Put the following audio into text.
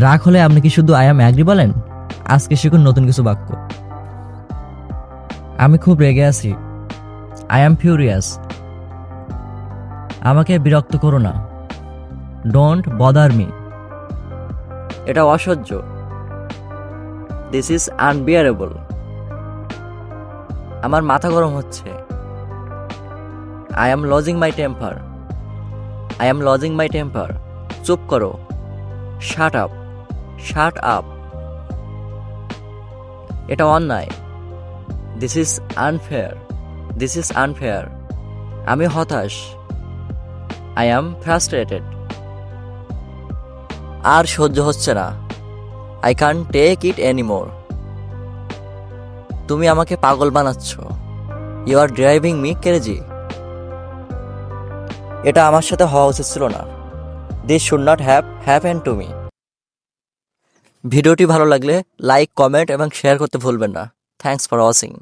রাগ হলে আপনি কি শুধু আই অ্যাম অ্যাগ্রি বলেন? আজকে শিখুন নতুন কিছু বাক্য। আমি খুব রেগে আছি। I am furious. আমাকে বিরক্ত করো না। Don't bother me. এটা অসহ্য। This is unbearable. আমার মাথা গরম হচ্ছে। I am losing my temper. I am losing my temper. চুপ করো। Shut up. Shut up. এটা অন্যায়। This is unfair. This is unfair. আমি হতাশ। I am frustrated. আর সহ্য হচ্ছে না। I can take it anymore. তুমি আমাকে পাগল বানাচ্ছ। You are driving me crazy. এটা আমার সাথে হওয়া উচিত ছিল না। This should not happen to me. ভিডিওটি ভালো লাগলে লাইক, কমেন্ট এবং শেয়ার করতে ভুলবেন না। Thanks for watching.